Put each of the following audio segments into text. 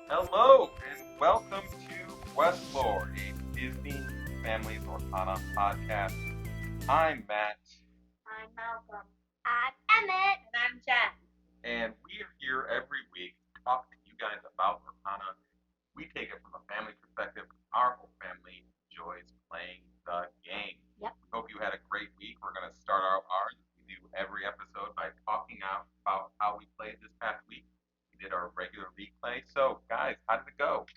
Hello, and welcome to QuestLore, a Disney Families Orkana podcast. I'm Matt, I'm Malcolm. I'm Emmett. And I'm Jen. and we are here every week to talk to you guys about Orkana. We take it from a family perspective. Our whole family enjoys playing the game. Yep. We hope you had a great week. We're going to start out ours. We do every episode by talking out about how we played this past week. We did our regular replay. So, guys, how did it go?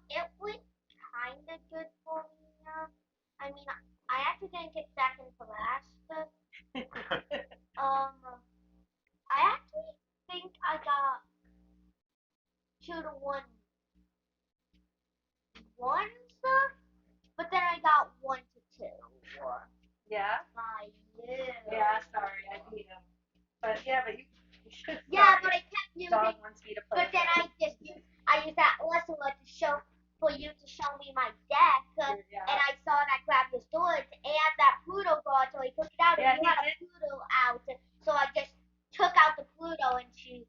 It went kind of good for me. I mean, I actually didn't get second to last. I actually think I got 2-1 stuff, but then I got 1-2. Yeah? I knew. Yeah, sorry, I beat him. But you should. Yeah, but I kept using. Dog wants me to play. But then I used that lesson for you to show me my deck, Yeah. and I saw that I grabbed the swords and that Pluto god, so I took it out, and you had a Pluto out, so I just took out the Pluto and she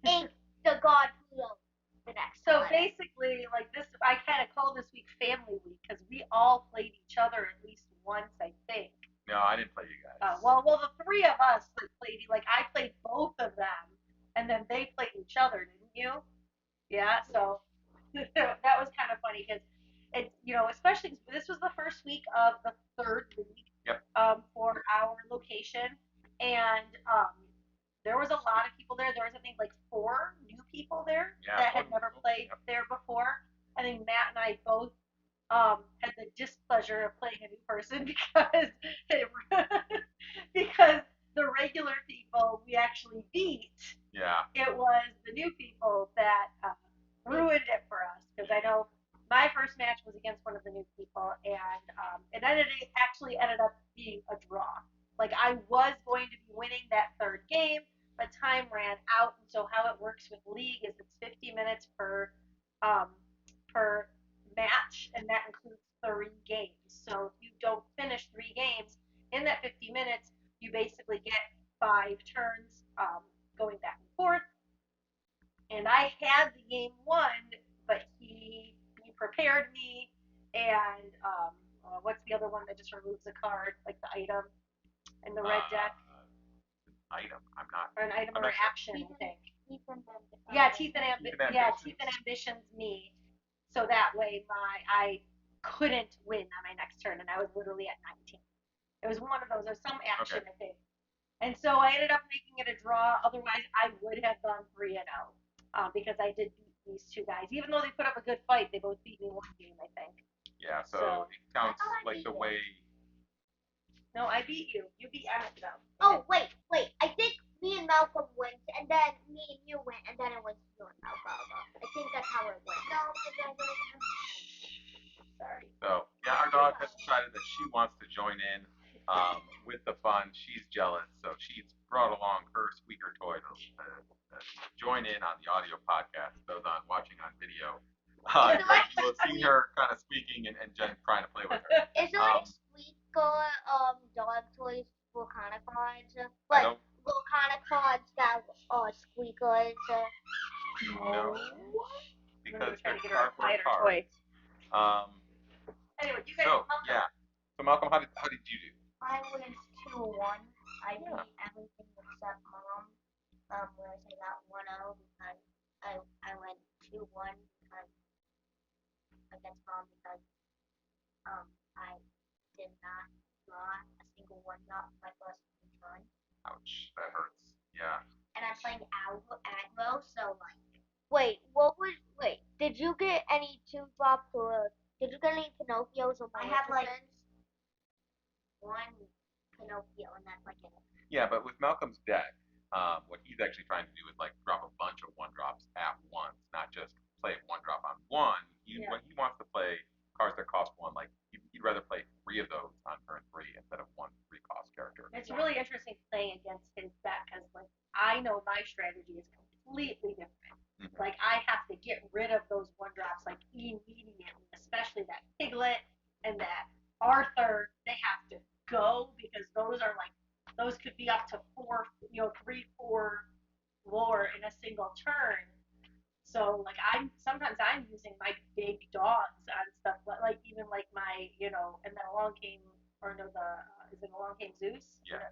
inked the god Pluto the next So time. basically, like this, I kind of call this week Family Week because we all played each other at least once, I think. No, I didn't play you guys. Well, the three of us that played, like I played both of them, and then they played each other, didn't you? Yeah. So that was kind of funny because it, especially this was the first week of the third league. Yep. For our location, and there was a lot of people there. There was, I think, like 4 new people there that had never played there before. I think Matt and I both had the displeasure of playing a new person because the regular people we actually beat. Yeah. It was the new people that ruined it for us because I know my first match was against one of the new people, and it actually ended up being a draw. Like I was going to be winning that third game, but time ran out. And so how it works with League is it's 50 minutes per match, and that includes 3 games. So if you don't finish 3 games in that 50 minutes, you basically get 5 turns going back and forth. And I had the game won, but he prepared me, and what's the other one that just removes a card, like the item in the red deck? Item. I'm not. Or an item or action, I think. Teeth and Ambition's me. So that way I couldn't win on my next turn, and I was literally at 19. It was one of those. There was some action, I think. And so I ended up making it a draw. Otherwise, I would have gone 3-0 because I did beat these 2 guys. Even though they put up a good fight, they both beat me 1 game, I think. Yeah, so it counts like the way. No, I beat you. You beat Emmett, though. Oh, wait. I think me and Malcolm went, and then me and you went, and then it was you and Malcolm. I think that's how it went. No, sorry. So, yeah, our dog has decided that she wants to join in with the fun. She's jealous, so she's brought along her squeaker toy to join in on the audio podcast. Those watching on video, you will see her kind of squeaking and Jen trying to play with her. Is there any squeaker dog toys for Volcana cards? Like Volcana cards that are squeakers? No. Because they're cardboard cards. Anyway, you guys. So yeah. So Malcolm, how did you do? I was 2-1. I beat everything except Mom. Whereas I got 1-0 because I went 2-1 because against Mom because I did not draw a single 1-drop my first turn. Ouch, that hurts. Yeah. And I'm playing aggro, so like. Wait, did you get any 2-drops or did you get any Pinocchios or I had like 1 Pinocchio and that's like it. Yeah, but with Malcolm's deck, what he's actually trying to do is like drop a bunch of 1-drops at once, not just play 1-drop on one. When he wants to play cards that cost 1, like he'd rather play 3 of those on turn 3 instead of 1 3-cost character. It's really interesting playing against his deck because like I know my strategy is completely different. Mm-hmm. Like I have to get rid of those 1-drops like immediately, especially that Piglet and that Arthur. They have to go because those could be up to 3-4 lore in a single turn. So like sometimes Along Came, or no, is it Along Came Zeus? Yeah.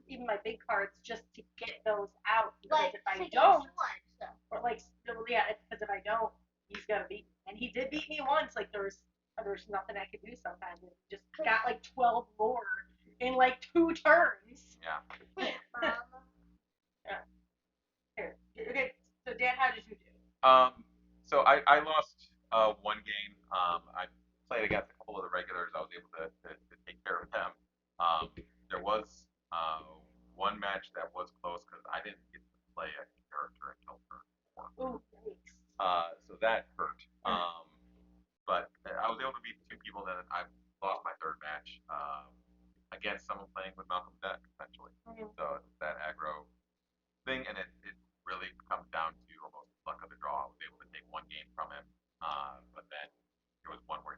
Even my big cards just to get those out because Like if I singing don't, swords. or like yeah, because if I don't, he's gonna beat me. And he did beat me once. Like there's nothing I could do sometimes. It just got like 12 more in like 2 turns. Yeah. Yeah. Here. Okay. So Dan, how did you do? So I lost one game. I played against a couple of the regulars. I was able to take care of them. Um, there was one match that was close because I didn't get to play a character until turn 4. Ooh, yikes. So that hurt. But I was able to beat 2 people. Then I lost my third match against someone playing with Malcolm Deck, essentially. So it's that aggro thing, and it really comes down to almost luck of the draw. I was able to take one game from him, but then there was one where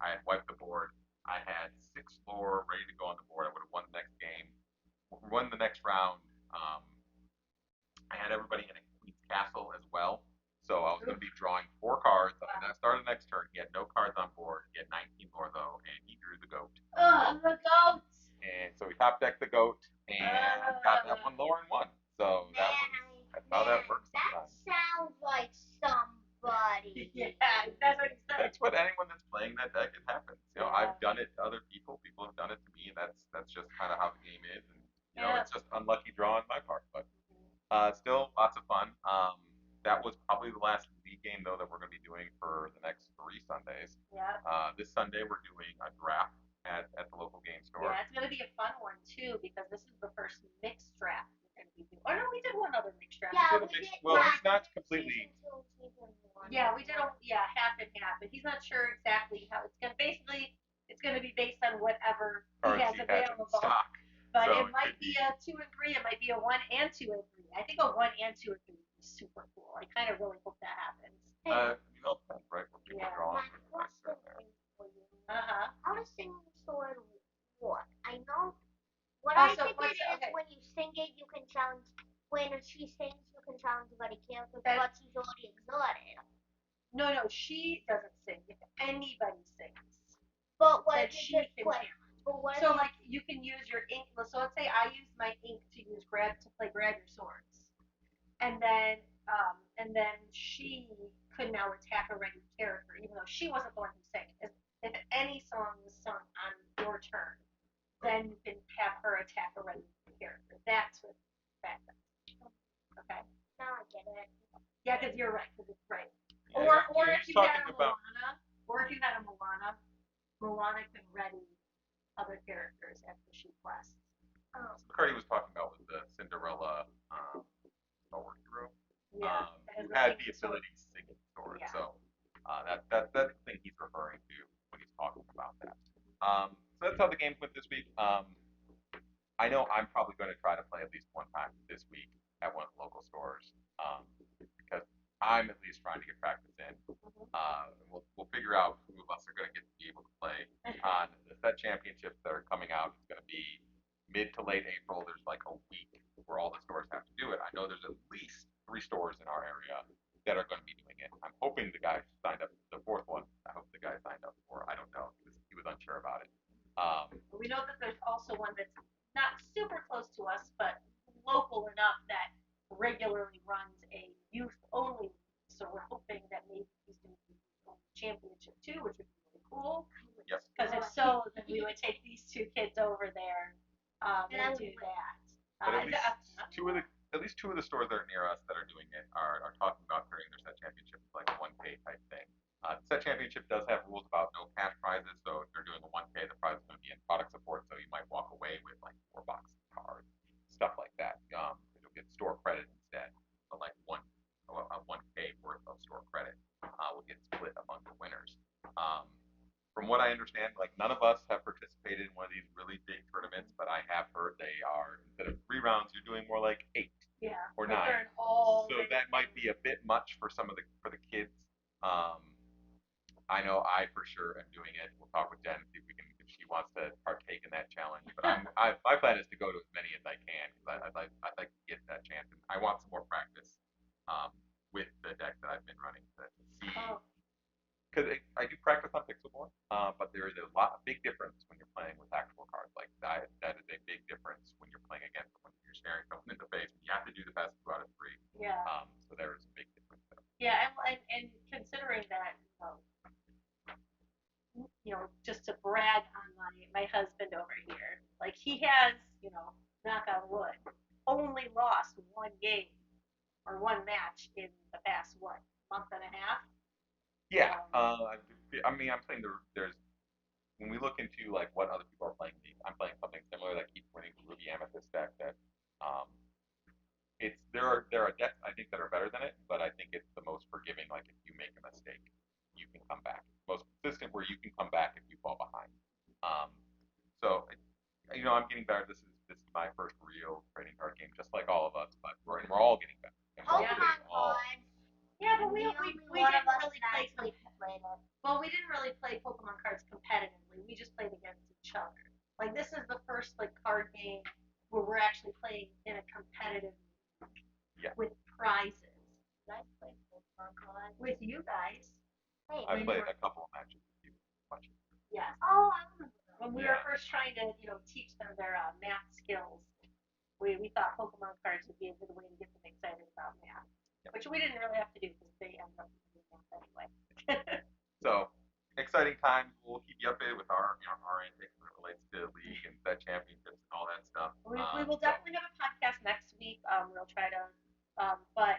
I had wiped the board. I had 6 lore ready to go on the board. I would have won the next game, won the next round. I had everybody in a queen's castle as well, so I was going to be drawing 4 cards. And I started the next turn. He had no cards on board. He had 19 lore though, and he drew the goat. The goat. And so we top decked the goat and got that one lore and won. So that's how that works. That sounds like somebody. Yeah, that's what he said. That's what anyone that's playing that deck, it happens. I've done it to other people. People have done it to me, and that's just kind of how the game is. And it's just unlucky draw on my part, but still lots of fun. That was probably the last league game though that we're going to be doing for the next 3 Sundays. Yeah. This Sunday we're doing a draft at the local game store. Yeah, it's going to be a fun one too because this is the first mixed draft we're going to be doing. Oh no, we did one other mixed draft. Yeah, well, he's not completely. Yeah, we did half and half, but he's not sure exactly how it's going to. Basically, it's going to be based on whatever he has available. Stock. But so it might be a 2 and 3. It might be a 1 and 2 and 3. I think a 1 and 2 and 3 would be super cool. I kind of really hope that happens. Right? What people draw. How to sing the sword what? I know. What I think it is when you sing it, you can challenge. When she sings, you can challenge anybody character, but she's already exhausted. No, she doesn't sing. If anybody sings, but what she can challenge. So like you can use your ink. So let's say I use my ink to grab your swords, and then she could now attack a regular character, even though she wasn't the one who sang it. If any song was sung on your turn, then you can have her attack a regular character. That's what that does. Okay. Now I get it. Yeah, because you're right. Because it's right. Yeah, or if you had a Moana, Moana can ready other characters after she quests. The card he was talking about was the Cinderella Power Hero. Yeah. Who had the ability to sing in sword. Yeah. So that's the thing he's referring to when he's talking about that. So that's how the games went this week. I know I'm probably going to try to play at least one time this week at one of the local stores because I'm at least trying to get practice in. We'll figure out who of us are going to get to be able to play on the set championships that are coming out. It's going to be mid to late April. There's like a week where all the stores have to do it. I know there's at least 3 stores in our area that are going to be doing it. I'm hoping the guy signed up. The 4th one, I hope the guy signed up for. I don't know. He was unsure about it. We know that there's also one that's not super close to us, but local enough that regularly runs a youth-only. So we're hoping that maybe he's doing the championship too, which would be really cool. Yep. Because if so, then we would take these 2 kids over there and do that. But at least two of the stores that are near us that are doing it are talking about turning their set championship like a 1K type thing. The set championship does have rules about no cash prizes, so if they're doing a 1K, the prize is going to be in product support, so you might walk away with like 4 boxes of cards, stuff like that. You'll get store credit instead, so like a 1K worth of store credit will get split among the winners. From what I understand, like none of us have participated in one of these really big tournaments, but I have heard they are, instead of 3 rounds, you're doing more like 8 or 9. So that might be a bit much for some of the kids. I know I for sure am doing it. We'll talk with Jen and see if she wants to partake in that challenge. But my plan is to go to as many as I can because I'd like to get that chance, and I want some more practice with the deck that I've been running to see. Because I do practice on Pixelborn, but there is a big difference my husband over here, like he has, knock on wood, only lost one game or one match in the past month and a half. Yeah. I mean, I'm saying there's when we look into like what other people are playing, I'm playing something similar that keeps winning the Ruby Amethyst deck. That um, there are decks I think that are better than it, but I think it's the most forgiving. Like if you make a mistake, you can come back. Most consistent where you can come back if you fall behind. Um, so I'm getting better. This is my first real trading card game, just like all of us, but we're all getting better. And we're Pokemon all cards. Yeah, but we One of didn't us really that play. actually played it. Well, we didn't really play Pokemon cards competitively. We just played against each other. Like this is the first like card game where we're actually playing in a competitive with prizes. Did I play Pokemon cards? With you guys. Hey, I played a couple of matches with you. Yes. Oh, I remember. When we were first trying to, teach them their math skills, we thought Pokemon cards would be a good way to get them excited about math, which we didn't really have to do because they ended up doing math anyway. So exciting times. We'll keep you updated with our antics when it relates to league and set championships and all that stuff. We will definitely have a podcast next week. We'll try to, but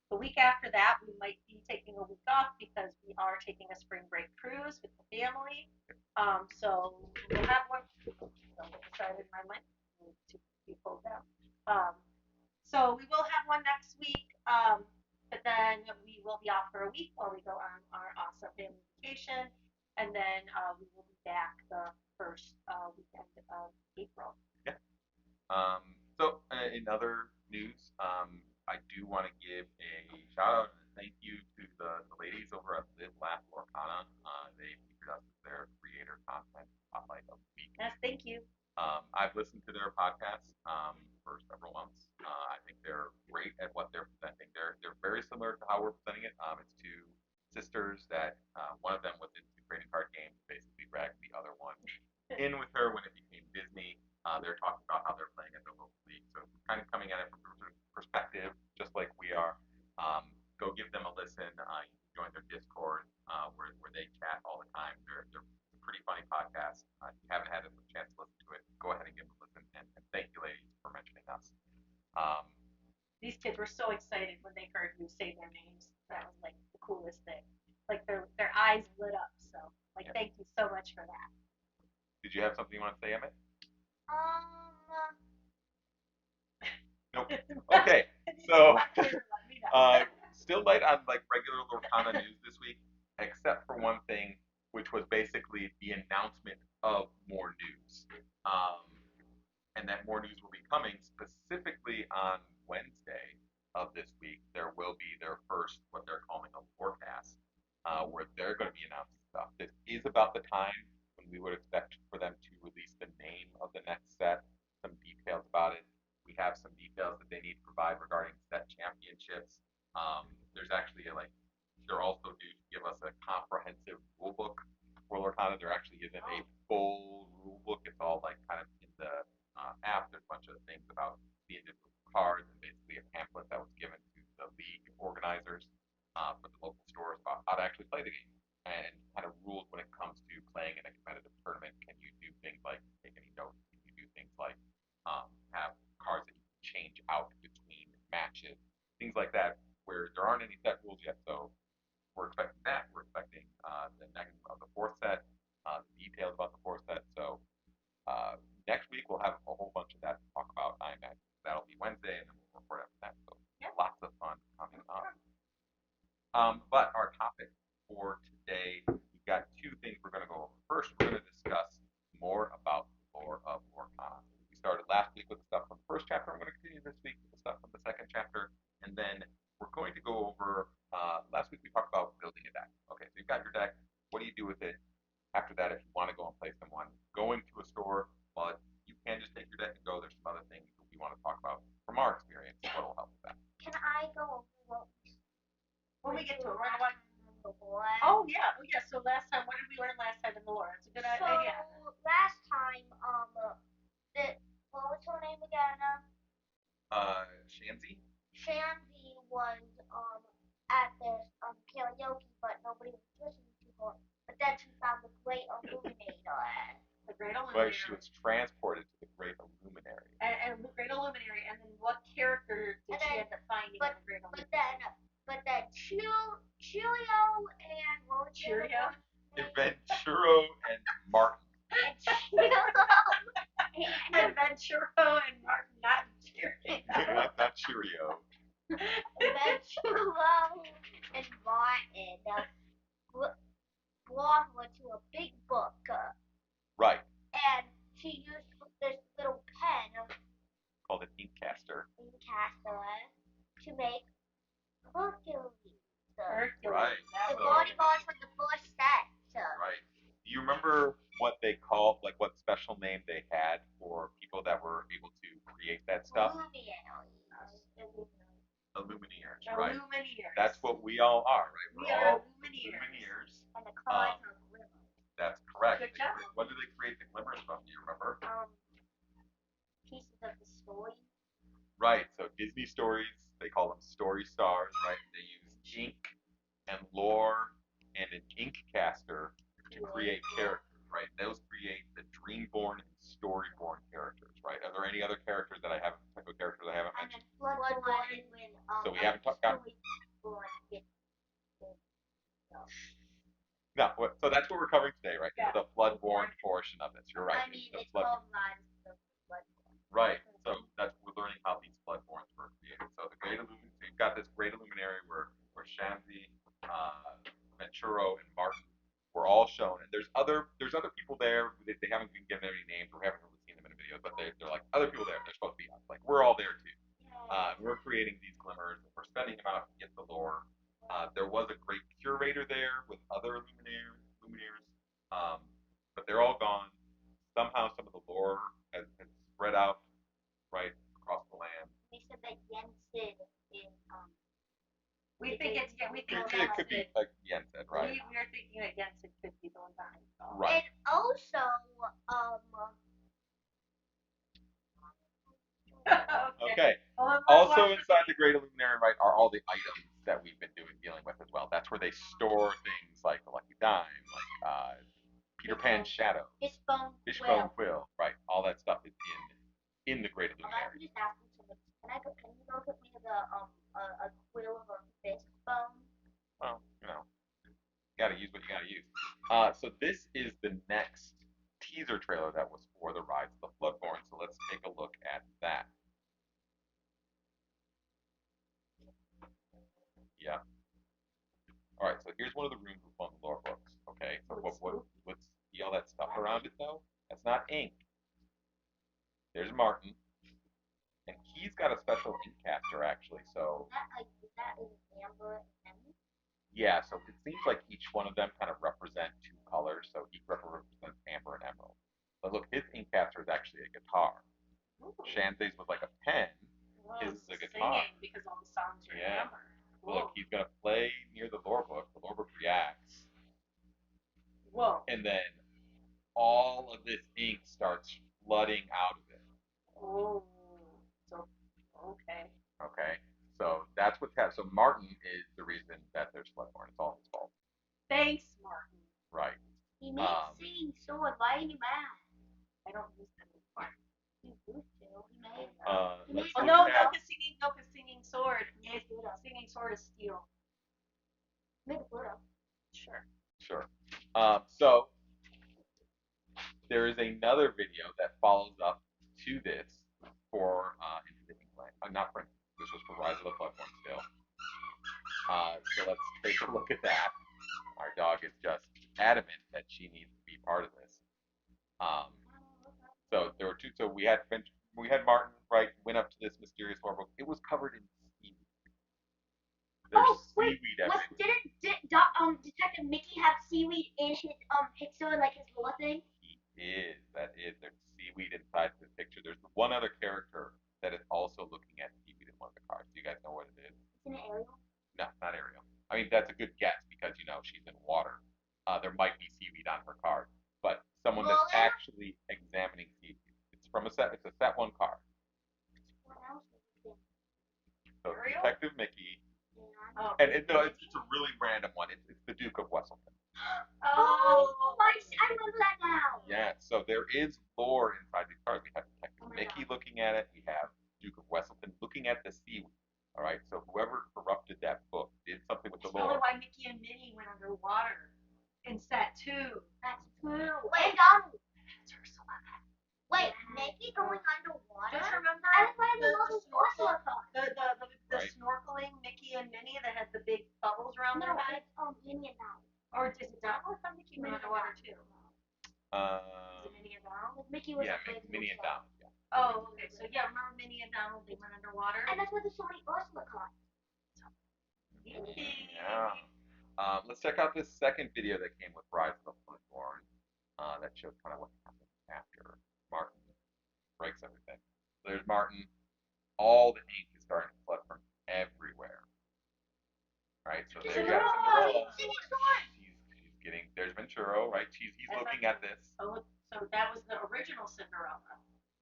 the week after that, we might be taking a week off because we are taking a spring break cruise with the family. So we'll have one. Decided in my mind to be pulled down. So we will have one next week. But then we will be off for a week while we go on our awesome family vacation, and then we will be back the first weekend of April. Yeah. So in other news, I do want to give a shout out and a thank you to the ladies over at Live Laugh Lorcana. They featured us as their creator content spotlight of the week. Yes, thank you. I've listened to their podcast for several months. I think they're great at what they're presenting. They're very similar to how we're presenting it. It's two sisters that one of them was into trading card games, basically dragged the other one in with her when it became Disney. They're talking about how they're playing at the local league, so kind of coming at it from a perspective, just like we are. Go give them a listen. You can join their Discord where they chat all the time. They're a pretty funny podcast. If you haven't had a chance to listen to it, go ahead and give them a listen. And thank you, ladies, for mentioning us. These kids were so excited when they heard you say their names. That was like the coolest thing. Like their eyes lit up. So thank you so much for that. Did you have something you want to say, Emmett? Nope. Okay. So still light on like regular Lorcana news this week, except for one thing, which was basically the announcement of more news. And that more news will be coming specifically on Wednesday of this week. There will be their first, what they're calling a forecast, where they're going to be announcing stuff. This is about the time when we would expect for them to release the name of the next set, some details about it. We have some details that they need to provide regarding set championships. There's actually they're also due to give us a comprehensive rule book for Lorcana. There actually isn't a full rule book. It's all like kind of in the app. There's a bunch of things about the individual cards and basically a pamphlet that was given to the league organizers for the local stores about how to actually play the game and kind of rules when it comes to playing in a competitive tournament. Can you do things like take any notes? Can you do things like have cards that you can change out between matches? Things like that, where there aren't any set rules yet. So we're expecting that. We're expecting the next of the fourth set, the details about the fourth set. So next week we'll have a whole bunch of that to talk about. I imagine that'll be Wednesday, and then we'll report after that. So lots of fun coming up. But our topic for today, we've got two things we're going to go over. First, we're going to discuss more about the lore of Lorcana. We started last week with the stuff from the first chapter. I'm going to continue this week with the stuff from the second chapter, and then we're going to go over. Last week we talked about building a deck. Okay, so you've got your deck. What do you do with it? After that, if you want to go and play someone, going to a store, but you can just take your deck and go. There's some other things that we want to talk about from our experience. What will help with that? Can I go over when we get to it? We're gonna watch. Oh yeah. So last time, what did we learn last time in the lore? It's a good idea. Last time, what was her name again? Shanzi? Shanzi was at this karaoke, but nobody was listening to her. But then she found the Great Illuminator. The Great Illuminator. But she was transported to the Great Illuminary. And Great Illuminary, and then what character did she end up finding in the Great Illuminary? But then Cheerio and what was the other Cheerio? one? Venturo and Martin. And Cheerio And Venturo and Martin, not Cheerio. Not Cheerio. Venturo and Martin belonged to a big book. Right. And she used this little pen Called an Inkcaster. To make Hercules. Right. The bodyguards from the first set. Right. Do you remember what they called, like what special name they had for people that were able to create that stuff? Illumineers, right? Illumineers. That's what we all are, right? We are Illumineers. And the colors are glimmers. That's correct. Good job. What do they create the glimmers from? Do you remember? Pieces of the story. Right. So Disney stories, they call them story stars, right? They use ink and lore and an ink caster to create characters, right? Those create the Dreamborn and Storyborn characters, right? Are there any other characters that I haven't, type of characters I haven't mentioned? Floodborn when So we haven't talked about. No, so that's what we're covering today, right? Yeah. The Floodborn portion of this. You're right. I mean, the it's called Rise of the Floodborn. Right. So that's we're learning how these Floodborns were created. So the Great Illuminary, you've got this Great Illuminary where Shamsi, Venturo, and Martin were all shown, and there's other people there. They haven't been given any names. We haven't really seen them in a video, but they're like other people there. They're supposed to be us. Like we're all there too. We're creating these glimmers. We're spending them out to get the lore. There was a great curator there with other Lumineers, but they're all gone. Somehow some of the lore has spread out right across the land. They said that Jensen is We think it's It could be like Yen said, right? We are thinking that Jensen could be the one behind it all. Right. And also Okay. Also inside the Great Illuminary, right, are all the items that we've been dealing with as well. That's where they store things like the Lucky Dime, like Peter Pan's shadow, Fishbone Quill, right? All that stuff is in the Great Illuminary. I'm just asking somebody. Can you go get me a quill or a fishbone? Well, you gotta use what you gotta use. So this is the next teaser trailer that was for the Rise of the Floodborn. So let's take a look at that. Yeah. All right. So here's one of the rooms with one of the lore books. Okay. So what's all that stuff around it though? That's not ink. There's Martin, and he's got a special ink caster actually. So Is that amber and yeah. So it seems like each one of them kind of represent two colors. So he represents amber and emerald. But look, his ink caster is actually a guitar. Shantae's was like a pen. His is a guitar. Singing because all the songs are Yeah. hammer. Look, he's gonna play near the lore book. The lore book reacts. Whoa. And then all of this ink starts flooding out of it. Oh. So okay. Okay. So that's what's happening. So Martin is the reason that there's Floodborn. It's all his fault. Thanks, Martin. Right. He made singing sword. Why are you mad? I don't use them anymore. You used to. He made. Let's Oh look no, at- because singing sword. Singing sword is steel. Made Pluto. Sure. Sure. So there is another video that follows up to this for Into the Floodborn. Not for this was for Rise of the Floodborn still. So let's take a look at that. Our dog is just adamant that she needs to be part of this. So there were two. So we had Martin, right, went up to this mysterious lore book. It was covered in seaweed. There's seaweed everywhere. Didn't Detective Mickey have seaweed in his picture, like his lore thing? He is. That is. There's seaweed inside this picture. There's one other character that is also looking at seaweed in one of the cards. Do you guys know what it is? Isn't it Ariel? No, not Ariel. I mean, that's a good guess because she's in water. There might be seaweed on her card, but someone that's actually examining seaweed. It's from a set. It's a set one card. What else is it? So Ariel? Detective Mickey. Oh. And it's a really random one. It's the Duke of Wesselton. I remember that now. Yeah, so there is lore inside these cards. We have Detective Mickey looking at it. We have Duke of Wesselton looking at the seaweed. All right, so whoever corrupted that book did something with the That's probably lore. why Mickey and Minnie went underwater in set 2. That's true. Wait, Donald. That's Ursula. Wait, Mickey going underwater? Just remember I was playing the most Ursula card. The snorkeling Mickey and Minnie that had the big bubbles around their No, head? it's Minnie and Donald. Or is it Donald? I thought Mickey went underwater too. Is it Minnie and Donald? Mickey was Yeah, afraid to Minnie and go. Donald. Yeah. Oh, okay. So yeah, remember Minnie and Donald? They went underwater. And that's why there's so many Ursula cards. Yeah. Let's check out this second video that came with Rise of the Floodborn. That showed kind of what happened after Martin breaks everything. So there's Martin. All the ink is starting to flood from everywhere. Right? So there you got Cinderella. She's getting, there's Venturo, right? He's looking at this. So that was the original Cinderella.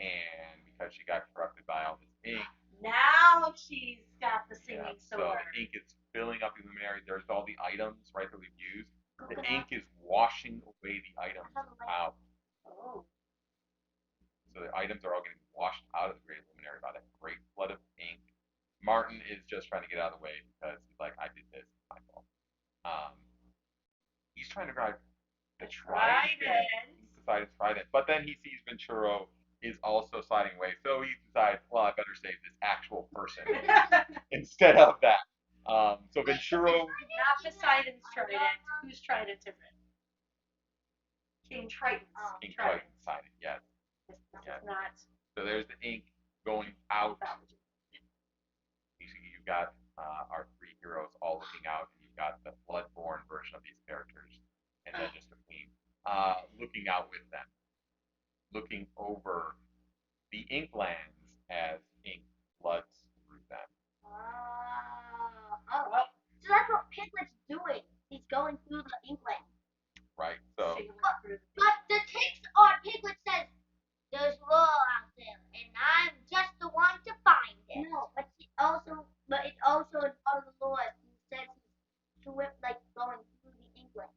And because she got corrupted by all this ink, now she's got the singing so sword. the ink is filling up the luminary. There's all the items, right, that we've used. The ink is washing away the items out. Oh. So the items are all getting washed out of the great luminary by that great flood of ink. Martin is just trying to get out of the way because he's like, I did this, it's my fault. He's trying to grab the trident. He's decided to trident. But then he sees Venturo is also sliding away, so he decides, well, I better save this actual person instead of that. So Venturo. Not Poseidon's trident. Whose trident is it? King Triton's. King Triton's Poseidon, yes. This is not. So there's the ink going out. You've got our three heroes all looking out, and you've got the Floodborn version of these characters, and then just the queen looking out with them, looking over the ink lands as ink floods through them. So that's what Piglet's doing. He's going through the inkland. Right. So. But the text on Piglet says there's lore out there, and I'm just the one to find it. No, but it's also in part of the lore. He says he's going through the inkland.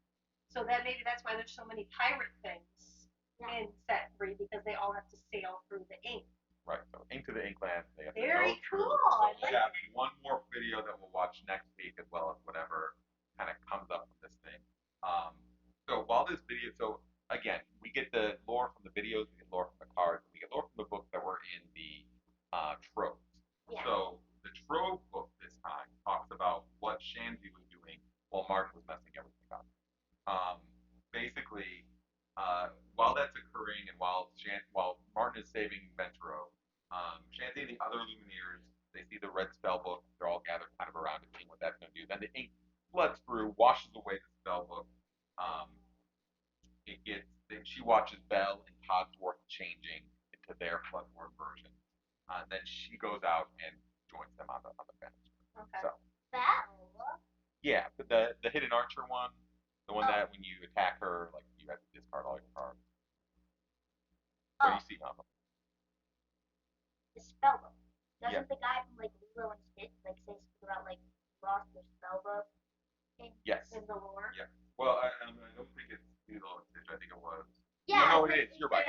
So maybe that's why there's so many pirate things in set 3, because they all have to sail through the ink. Right, so Into the Inkland. They have to Very go cool. So we have one more video that we'll watch next week, as well as whatever kind of comes up from this thing. So while this video, so again, we get the lore from the videos, we get lore from the cards, we get lore from the books that were in the tropes. Yeah. So the trope book this time talks about what Shanzi was doing while Martin was messing everything up. Basically, while that's occurring and while Martin is saving Venturo, Shanzi and the other Lumineers, they see the red spell book. They're all gathered kind of around it, seeing what that's going to do. Then the ink floods through, washes away the spell book. She watches Belle and Codsworth changing into their Floodborn version. Then she goes out and joins them on the bench. Okay. So. Belle? Yeah, but the hidden archer one, the one that when you attack her, like you have to discard all your cards. What do you see, Mama? The spellbook. Doesn't the guy from Lilo and Stitch say something about lost their spellbook? Yes. In the lore. Yeah. Well, I don't think it's Lilo and Stitch. I think it was. Yeah. No, it is. You're right.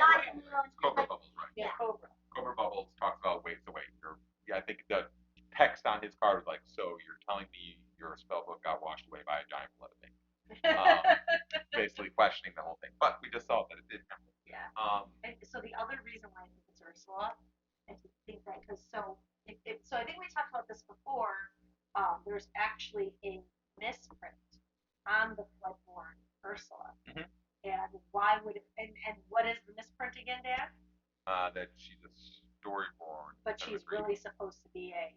Cobra Bubbles, right? Yeah. Cobra Bubbles talks about wait. I think the text on his card was like, so you're telling me your spellbook got washed away by a giant flood of ink. Basically questioning the whole thing. But we just saw that it did happen. Yeah. And so the other reason why I think it's Ursula, I think that because so I think we talked about this before. There's actually a misprint on the Floodborn Ursula. Mm-hmm. And why would it? And what is the misprint again, Dad? That she's a Storyborn. But she's really supposed to be a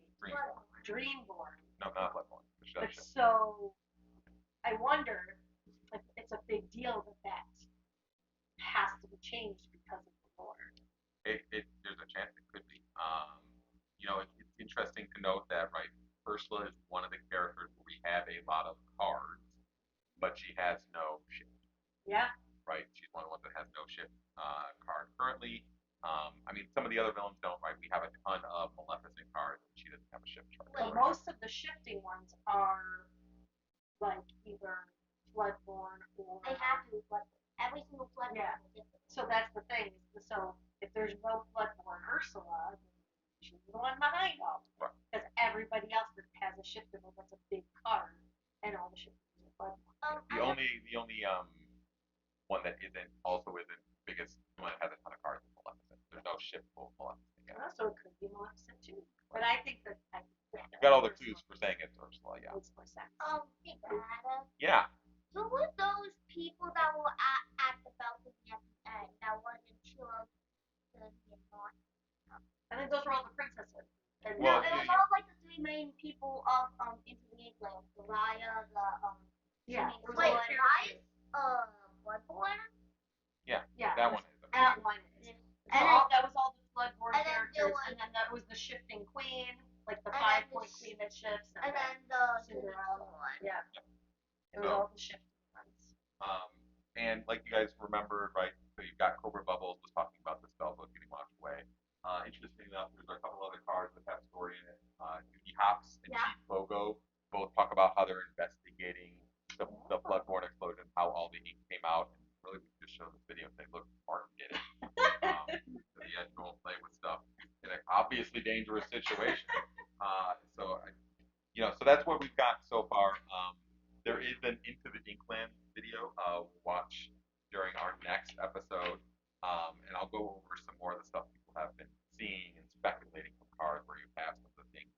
Dreamborn. No, not Floodborn. But so I wonder if it's a big deal that has to be changed because of the lore. There's a chance it could be. It's interesting to note that, right, Ursula is one of the characters where we have a lot of cards, but she has no ship. Yeah. Right? She's one of the ones that has no ship card currently. Some of the other villains don't, right? We have a ton of Maleficent cards, and she doesn't have a ship card. Well, most of the shifting ones are either Floodborn or They have to flood. Every single flood Yeah. is different. So that's the thing. So if there's no Floodborn Ursula, she's the one behind all. Right. Because everybody else that has a shifter that's a big card, and all the shifters are Floodborn. The only one that isn't biggest one that has a ton of cards is Maleficent. There's no shiftable Maleficent yet. So it could be Maleficent too. But I think that You got all the clues for saying it's Ursula, yeah. makes more sense. Hey, Dad. Yeah. Who were those people that were at the balcony at the end? That wasn't two of the not. I think those were all the princesses. And No, it was all like the three main people of Into the Floodborn. The Raya, the yeah. Wait, Raya? Bloodborne? Yeah. Yeah. That one is. That one is. And that was all the Bloodborne and then characters, was, and then that was the shifting queen, like the and 5-point queen that shifts, and then the Cinderella one. Yeah. It was So, all the shifting ones. And like you guys remembered, right? So you've got Cobra Bubbles was talking about the spell book getting locked away. Interesting enough, there's a couple other cards that have story in it. Yuki Hops and Chief Fogo both talk about how they're investigating the Bloodborne explosion, how all the ink came out, and really we just show this video and say, look, Martin did it. So you had to go and play with stuff in an obviously dangerous situation. So that's what we've got so far. There is an Into the Inkland video we'll watch during our next episode, and I'll go over some more of the stuff people have been seeing and speculating from cards where you have some of the things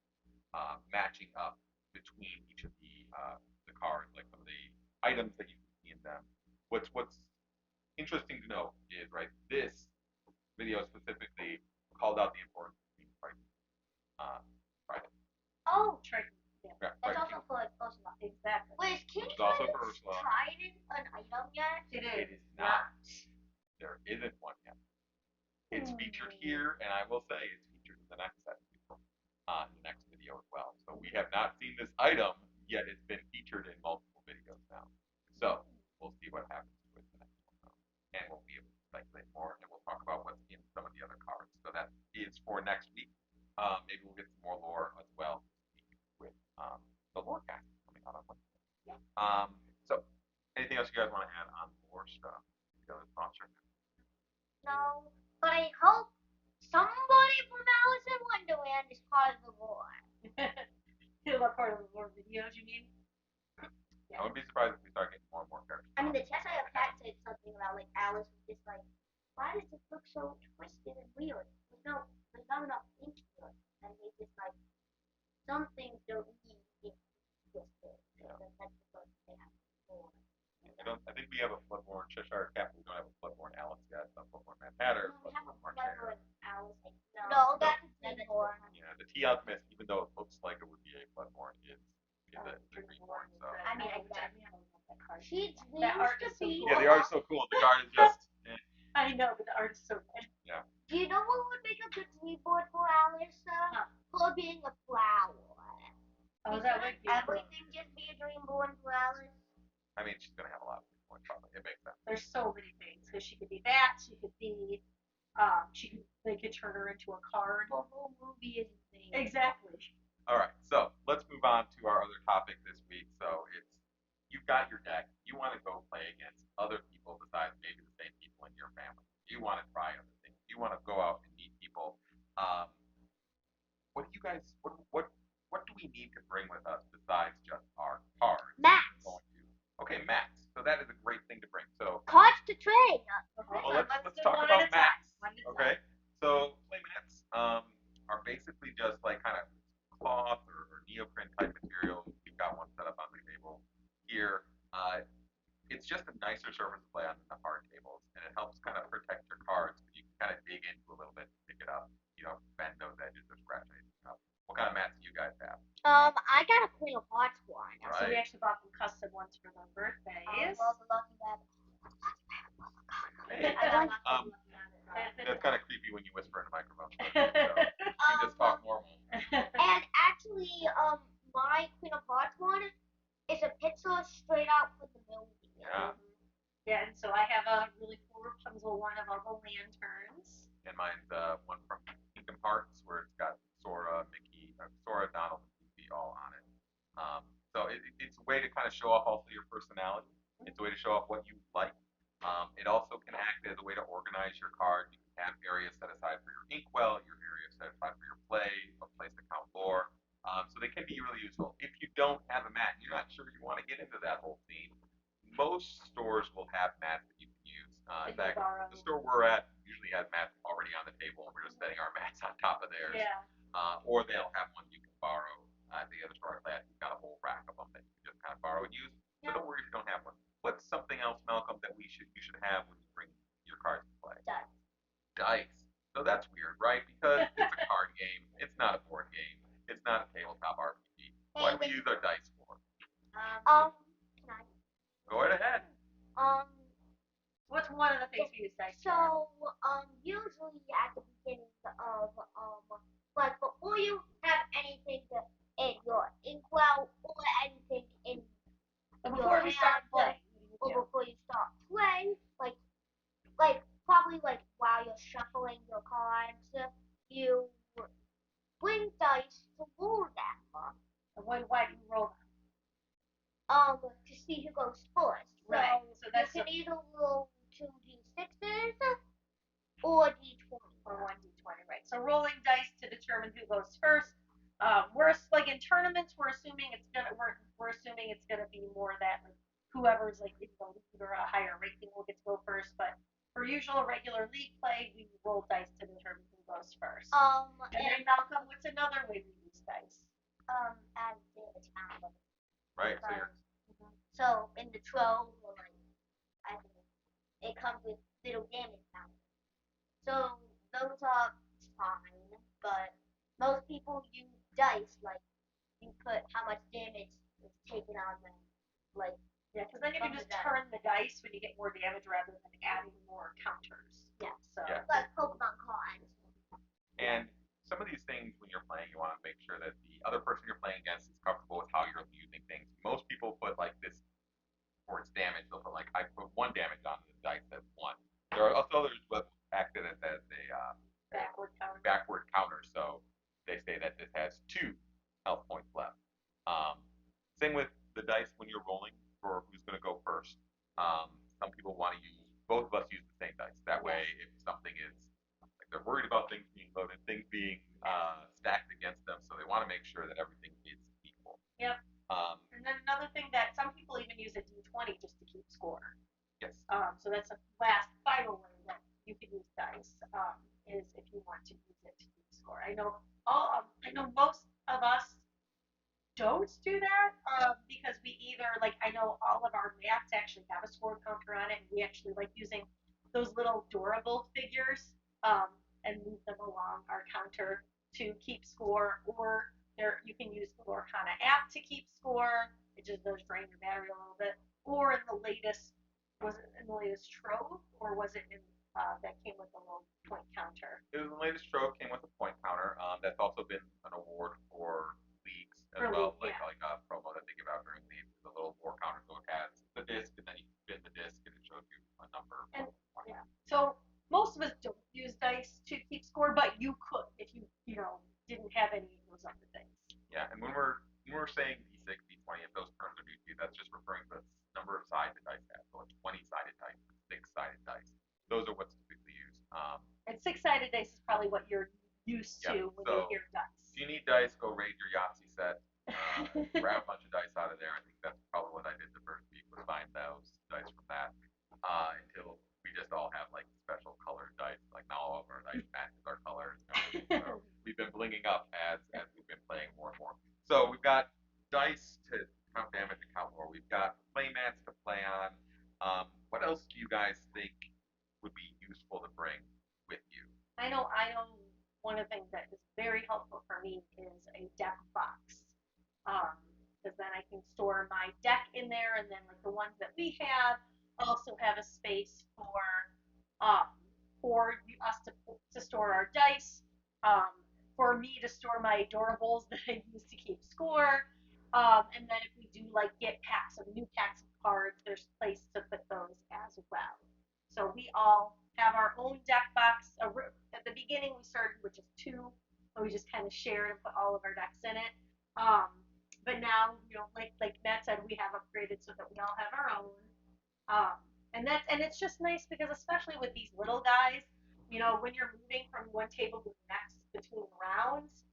matching up between each of the cards, like some of the items that you can see in them. What's interesting to note is this video specifically called out the importance of being Triton. Oh, Triton. Yeah, that's also for Ursula. Exactly. Wait, is King also for Ursula. Trident an item yet? It is not. There isn't one yet. It's featured here, and I will say it's featured in the next set, in the next video as well. So we have not seen this item yet. It's been featured in multiple videos now. So we'll see what happens with the next one, and we'll be able to speculate more, and we'll talk about what's in some of the other cards. So that is for next week. Maybe we'll get some more lore as well with the lore cast coming out on Wednesday. So anything else you guys want to add on lore stuff? Any other thoughts right now? No, but I hope somebody from Alice in Wonderland is part of the lore. What part of the lore videos you mean? I wouldn't be surprised if we start getting more and more characters. I mean, the test I have had said something about like Alice was just like, why does it look so twisted and weird? There's not enough ink to it, and they just like some things don't need ink twisted. Yeah. That's because they have more. I think we have a Floodborn Cheshire Cat, but we don't have a Floodborn Alice yet. A Floodborn Mad Hatter, We have a Floodborn Floodborn March Alice. No, that's more. Yeah, the Tea Alchemist, even though it looks like it would be a Floodborn, is a Reborn. So. I mean, exactly. She dreams That art to is so be. cool. Yeah, the art is so cool. The card is just. I know, but the art is so good. Yeah. Do you know what would make a good dream board for Alice? Her being a flower. Oh, that would be everything just be a dream board for Alice? I mean, she's gonna have a lot of people probably. It makes sense. There's so many things. Because she could be that. She could be. They could turn her into a card. The whole movie is insane. Exactly. All right, so let's move on to our other topic this week. So it's you've got your deck. You want to go play against other people besides maybe the same people in your family. You want to try other things. You want to go out and meet people. What do you guys? What do we need to bring with us besides just our cards? Mats. Okay, mats. So that is a great thing to bring. So cards to trade. well, let's talk about mats. Okay, so play mats are basically just like kind of cloth or neoprene type material. We've got one set up on the table here. It's just a nicer surface to play on than the hard tables, and it helps kind of protect your cards. You can kind of dig into a little bit and pick it up. You don't bend those edges or scratch anything up. What kind of mats do you guys have? I got a Queen of Hearts one. Right. So we actually bought them custom ones for their birthdays. Well, the Lucky Rabbit. That's kind of creepy when you whisper in a microphone. So you just talk normal. And actually, my Queen of Hearts one is a pixel straight out from the movie. Yeah. Yeah, and so I have a really cool Rapunzel one of all the lanterns. And mine's one from Kingdom Hearts where it's got Sora, Mickey, Sora, Donald, and Goofy all on it. So it's a way to kind of show off also your personality. It's a way to show off what you like. It also can act as a way to organize your cards. You can have areas set aside for your inkwell, your area set aside for your play, a place to count lore. So they can be really useful. If you don't have a mat, you're not sure you want to get into that whole scene. Most stores will have mats that you can use. In fact, the store we're at usually has mats already on the table, and we're just setting our mats on top of theirs. Yeah. Or they'll have one you can borrow. At the other store I play at, we've got a whole rack of them that you can just kind of borrow and use. So don't worry if you don't have one. What's something else, Malcolm, that you should have when you bring your cards to play? Dice. Dice. So that's weird, right? Because it's a card game. It's not a board game. It's not a tabletop RPG. What do we use our dice for? Can I? Go right ahead. What's one of the things we use dice for? So, usually at the beginning of, like before you have anything in your inkwell or anything in before we start playing, or before you start playing, like probably like while you're shuffling your cards, you bring dice to roll them. Why do you roll them? To see who goes first. Right. So that's you can either roll 2d6s or d20. Or 1d20, right? So rolling dice to determine who goes first. We're like in tournaments, we're assuming it's gonna be more that like whoever's like either a higher ranking will get to go first. But for usual regular league play, we roll dice to determine who goes first. And then Malcolm, what's another way we use dice? As damage count. Right. So in the trove, it comes with little damage counters. So those are fine, but most people use dice like you put how much damage is taken on them. Like because then you can just turn the dice when you get more damage rather than adding more counters. Yeah. So like Pokemon cards. And some of these things, when you're playing, you want to make sure that the other person you're playing against is comfortable with how you're using things. Most people put like this for its damage. They'll put like I put 1 damage on the dice. That's 1. There are also others that acted as a backward counter. So they say that this has 2 health points left. Same with the dice when you're rolling for who's going to go first. Some people want to use both of us use the same dice. That way, if something is like they're worried about things being loaded, things being stacked against them, so they want to make sure that everything is equal. Yep. And then another thing that some people even use a d20 just to keep score. Yes. So that's a last final way that you can use dice is if you want to use it to keep score. I know most of us don't do that because we either like I know all of our mats actually have a score counter on it, and we actually like using those little Durable figures and move them along our counter to keep score, or you can use the Lorcana app to keep score. It just does drain your battery a little bit. Or in the latest, was it in the latest Trove, or was it in that came with a little point counter? It was the latest Trove, came with a point counter. That's also been an award for leagues as well, like a promo that they give out during leagues. The little war counter, so it has the disc, and then you spin the disc, and it shows you a number. So most of us don't use dice to keep score, but you could if you didn't have any of those other things. Yeah, and when we're saying d6, d20, if those terms are new to you, that's just referring to the number of sides the dice have. So a 20-sided dice, 6-sided dice. Those are what's typically used. And 6-sided dice is probably what you're used to when you hear dice. If you need dice, go raid your Yahtzee set. Grab a bunch of dice out of there. I think that's probably what I did the first week, was find those dice from that. Until we just all have like special colored dice. Like now all of our dice matches our colors. So we've been blinging up as we've been playing more and more. So we've got dice to count damage and count lore. We've got play mats to play on. What else do you guys think would be useful to bring with you? I know one of the things that is very helpful for me is a deck box. Because then I can store my deck in there, and then like the ones that we have also have a space for us to store our dice, for me to store my adorables that I use to keep score, and then if we do like get new packs of cards, there's a place to put those as well. So we all have our own deck box. At the beginning, we started with just 2, and we just kind of shared and put all of our decks in it. But now, like Matt said, we have upgraded so that we all have our own. Um, and it's just nice because especially with these little guys, when you're moving from one table to the next between rounds,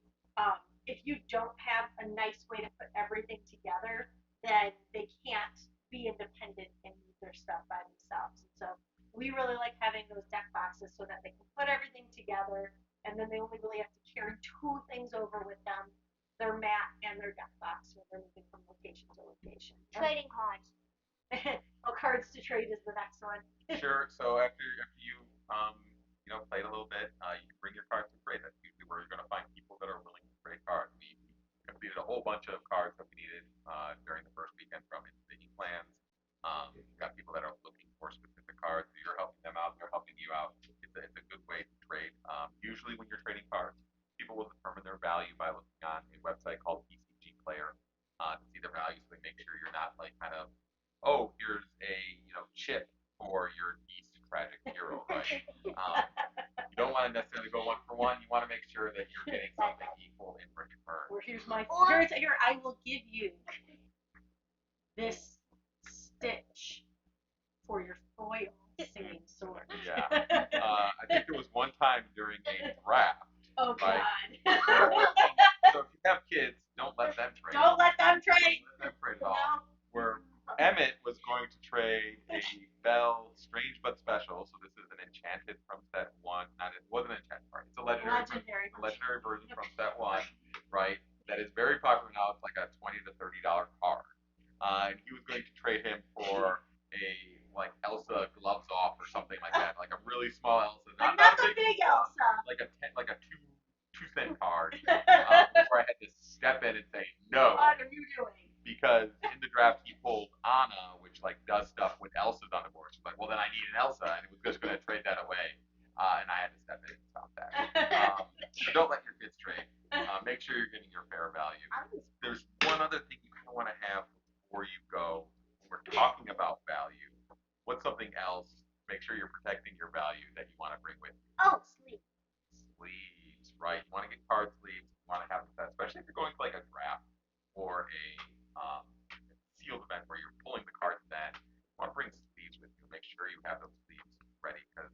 if you don't have a nice way to put everything together, then they can't be independent and move their stuff by themselves. And so we really like having those deck boxes so that they can put everything together, and then they only really have to carry two things over with them: their mat and their deck box when they're moving from location to location. Trading cards. Oh, cards to trade is the next one. Sure. So after you played a little bit, you can bring your cards to trade. That's usually where you're going to find people that are willing to trade cards. We completed a whole bunch of cards that we needed during the first weekend from Infinity Plans. Got people that are looking for specific cards. So you're helping them out. They're helping you out. It's a good way to trade. Usually when you're trading cards, people will determine their value by looking on a website called PCG Player to see their value. So they make sure you're not like kind of, oh, here's a chip for your East tragic hero, right? You don't want to necessarily go one for one. You want to make sure that you're getting something equal in return. Or here I will give you this stitch for your foil singing sword. Yeah. I think there was one time during a draft. Oh right? God. So if you have kids, don't let them trade. Don't let them trade. Don't let them trade at all. No. Where Emmett was going to trade a Bell Strange but Special. So this is an enchanted from set one. It wasn't an enchanted part. It's a legendary version from set one, right? That is very popular now. It's like a $20 to $30 card. And he was going to trade him for a like Elsa gloves off or something like that, like a really small Elsa, Not a the big Elsa, like a 2 cent card. Before I had to step in and say no. What are you doing? Because in the draft he pulled Anna, which like does stuff with Elsa's on the board. She's like, well then I need an Elsa, and he was just going to trade that away, and I had to step in and stop that. So don't let your kids trade. Make sure you're getting your fair value. There's one other thing you kind of want to have before you go. When we're talking about value, what's something else? Make sure you're protecting your value that you want to bring with you. Oh, sleep. Sleeves, right? You want to get card sleeves. You want to have that, especially if you're going to like a draft or a sealed event where you're pulling the cards. Then you want to bring sleeves with you. Make sure you have those sleeves ready because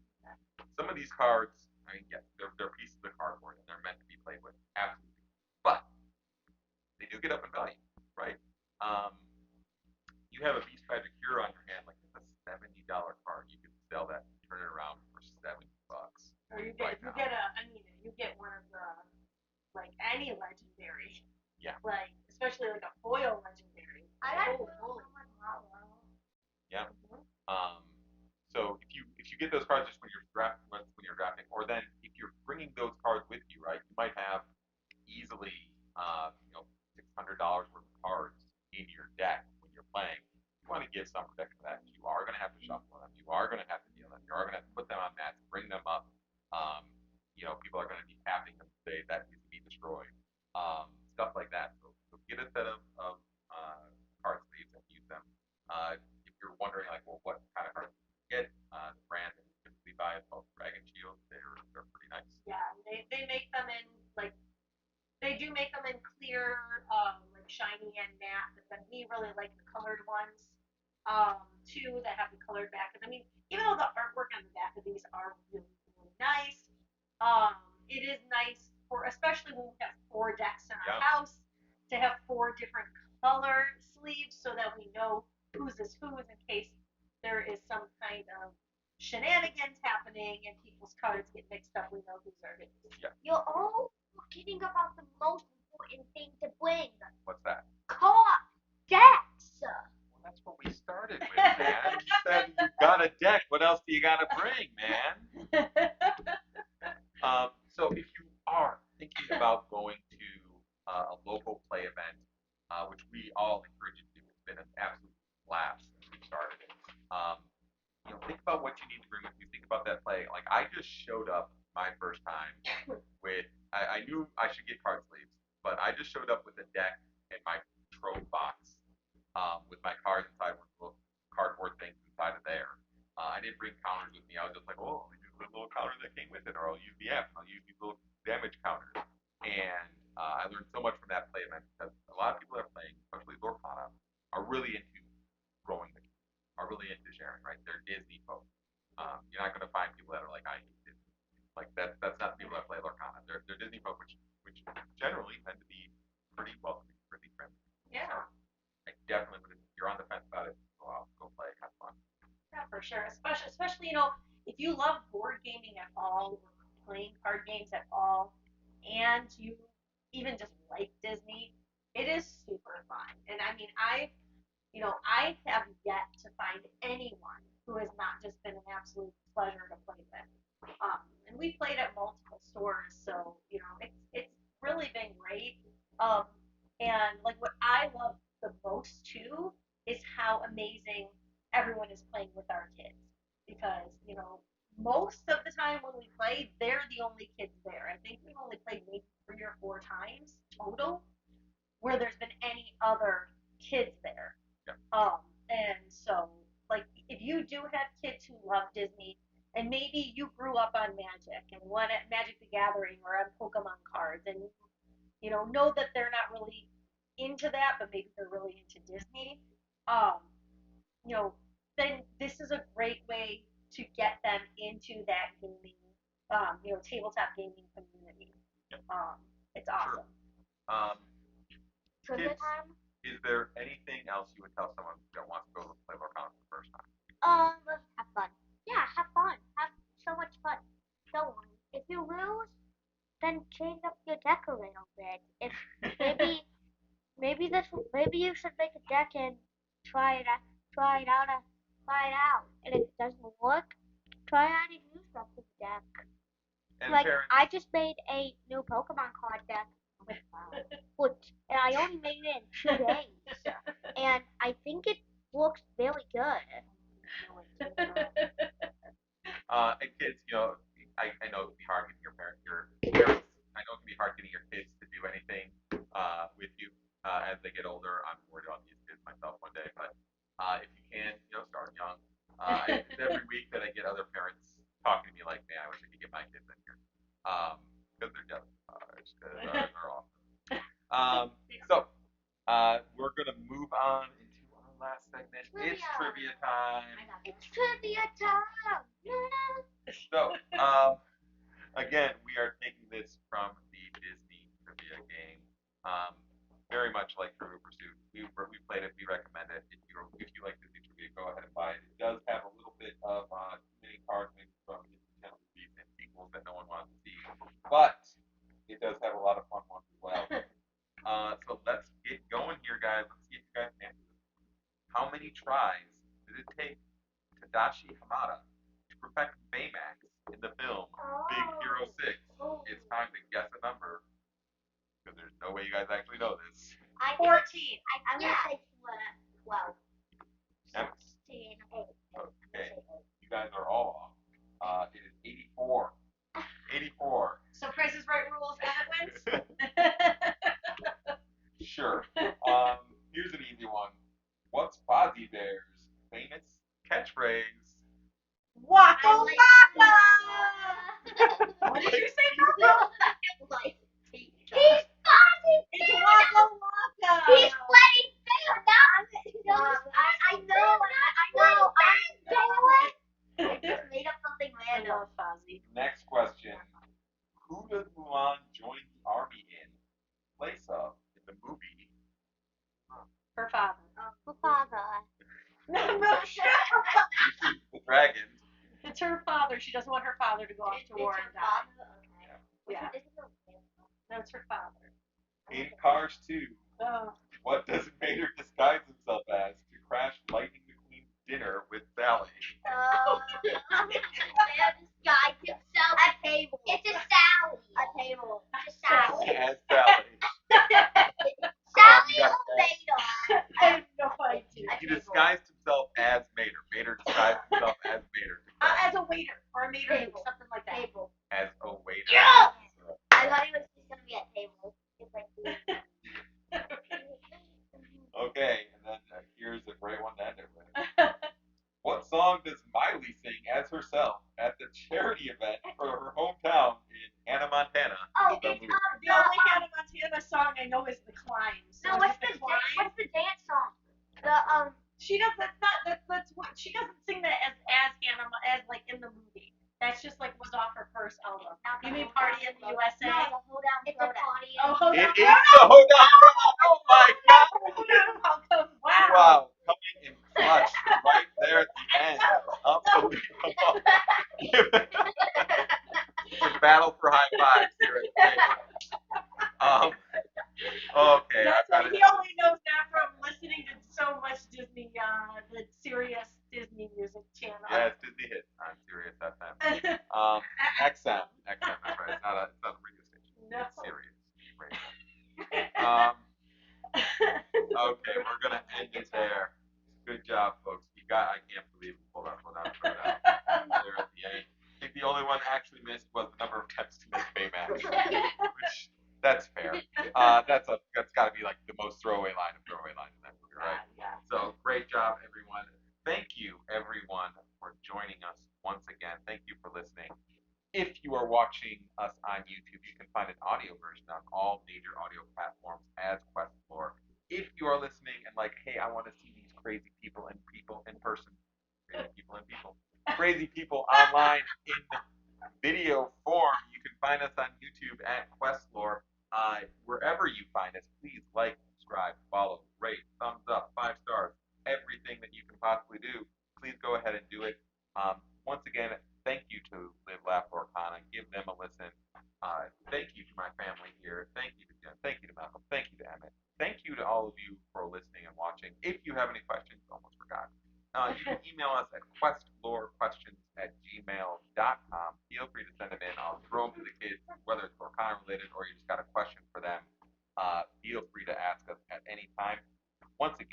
some of these cards, I mean, yes, they're pieces of cardboard and they're meant to be played with, absolutely. But they do get up in value, right? Um, you have a Beast Tragic Hero on your hand, like it's a $70 card. You can sell that, and turn it around for $70. Or you get you get one of the like any legendary. Yeah. Like especially like a foil legendary. I got holy. Yeah. So if you get those cards just when you're drafting, or then if you're bringing those cards with you, right? You might have easily $600 worth of cards in your deck when you're playing. You want to give some protection to that. You are going to have to shuffle them. You are going to have to deal them. You are going to have to put them on mats, bring them up. People are going to be tapping them to say that needs to be destroyed. Stuff like that. So get a set of card sleeves and use them. If you're wondering, like, well, what kind of cards you get, the brand that you typically buy is called Dragon Shield. They're pretty nice. Yeah, they make them in like they do make them in clear, like shiny and matte, but then we really like the colored ones, too, that have the colored back. And I mean, even though the artwork on the back of these are really, really nice, it is nice for, especially when we have 4 decks in our house, to have 4 different color sleeves so that we know whose is whose in case there is some kind of shenanigans happening and people's cards get mixed up. We know whose are whose. Yeah. You're all forgetting about the most important thing to bring. What's that? Card decks. Well, that's what we started with, man. You said you got a deck. What else do you got to bring, man? So if you are thinking about going to a local play event, which we all encourage you to do, it's been an absolute blast since we started it. Think about what you need to bring with you. Think about that play. Like I just showed up my first time with. I knew I should get card sleeves, but I just showed up with a deck in my trove box with my cards inside, with little cardboard things inside of there. I didn't bring counters with me. I was just like, oh, I'll use the little counter that came with it, or I'll use the app, and I'll use these little damage counters. And I learned so much from that play event because a lot of people that are playing, especially Lorcana, are really into growing the game, are really into sharing. you love board gaming at all, or playing card games at all, and you even just like Disney, it is super fun. And I mean, I have yet to find anyone who has not just been an absolute pleasure to play with. And we played at multiple stores, so it's really been great. Um, and like what I love the most too is how amazing everyone is playing with our kids, because most of the time when we play, they're the only kids there. I think we've only played maybe 3 or 4 times total where there's been any other kids there. Yeah. And so, like, if you do have kids who love Disney, and maybe you grew up on Magic and one at Magic the Gathering or on Pokemon cards, and know that they're not really into that, but maybe they're really into Disney, um, you know, then this is a great way to get them into that gaming, tabletop gaming community. It's awesome. Sure. Trivia Kids, time. is there anything else you would tell someone that wants to go to the Playboy Con for the first time? Have fun. Yeah, have fun. Have so much fun. Don't worry. If you lose, then change up your deck a little bit. If maybe you should make a deck and try it out, try it out, try it out. And if it doesn't work, try adding new stuff to the deck. And Like parents, I just made a new Pokemon card deck and I only made it in 2 days, and I think it looks really good. and kids, I know it can be hard getting your parents. I know it can be hard getting your kids to do anything with you as they get older. I'm worried about these kids myself one day, but if you can, start young. It's every week that I get other parents talking to me like, man, I wish I could get my kids in here. Because they're just because ours are awesome. So we're gonna move on into our last segment. It's trivia time. It's trivia time. So again, we are taking this from the Disney trivia game. Very much like Trivia Pursuit. We played it. We recommend it. If you like Disney trivia, go ahead and buy it. It does have a little bit of too many cards maybe from Disney Channel movies and sequels that no one wants to see, but it does have a lot of fun ones as well. So let's get going here, guys. Let's see if you guys can answer this. How many tries did it take Tadashi Hamada to perfect Baymax in the film Big Hero 6? It's time to guess a number, because there's no way you guys actually know this. 14. I'm gonna say 12. 16. Okay, you guys are all off. It is 84. 84. So Price is Right rules, and it wins. Sure. Here's an easy one. What's Fozzie Bear's famous catchphrase? Waka waka! What did you say, Marco? He's Fozzie It's Bear. waka waka. He's Freddy Bear. I know. I just made up something I random. love Fozzie. Next question. Who does Mulan join the army in place of in the movie? Her father. Her father. No, shut The dragon. It's her father. She doesn't want her father to go off to war and die. Yeah. No, it's her father. In Cars 2, Oh. what does Vader disguise himself as to crash Lightning McQueen's dinner with Sally? Bear disguised himself. A table. It's a Sally. A table. A Sally. As Sally. Sally or Vader? I have no idea. He disguised himself as Vader. Vader disguised himself as Vader. As a waiter or a maître d', something like that. Table. As a waiter. Yes! I thought he was just gonna be at table. It's like, Okay, and then here's a great one to end it with. What song does Miley sing as herself at the charity event for her hometown in Hannah, Montana? oh, The it's movie. The only Hannah Montana song I know is The Climb. So no, is it The Climb? what's the dance song? She does. That's what she doesn't sing that as Hannah as like in the movie. That's just like was off her first album. You mean Party in the USA? No, the Hold Down. It's a party. Oh, Hold It On. is the Hold On. Oh my God! Welcome. Wow. Wow, coming in clutch right there at the end. Unbelievable. Give high fives here at the table. Okay, He only knows that from listening to so much Disney, the Sirius Disney music channel. Yeah, it's Disney Hits on Sirius FM. XM, that's right. It's not a radio station. No. It's Sirius Radio. Okay, we're gonna end it there. Good job, folks. I can't believe we pulled that one out there at the end. I think the only one actually missed was the number of attempts to make Baymax, which that's fair. That's got to be like the most throwaway line in that movie, right? Yeah. So great job, everyone. Thank you, everyone, for joining us once again. Thank you for listening. If you are watching us on YouTube, you can find an audio version on all major audio platforms as QuestLore. If you are listening and like, hey, I want to see these crazy people in person, crazy people online in video form, you can find us on YouTube at QuestLore. Wherever you find us, please like, subscribe, follow, rate, thumbs up, 5 stars, everything that you can possibly do. Please go ahead and do it. Once again, thank you to Live, Laugh, or Kana. Give them a listen. Thank you to my family here. Thank you to Jim. Thank you to Malcolm. Thank you to Emmett. Thank you to all of you for listening and watching. If you have any questions, almost forgot. You can email us at QuestLoreQuestions@gmail.com. Feel free to send them in. I'll throw them to the kids, whether it's Lorcana related or you just got a question for them. Feel free to ask us at any time. Once again,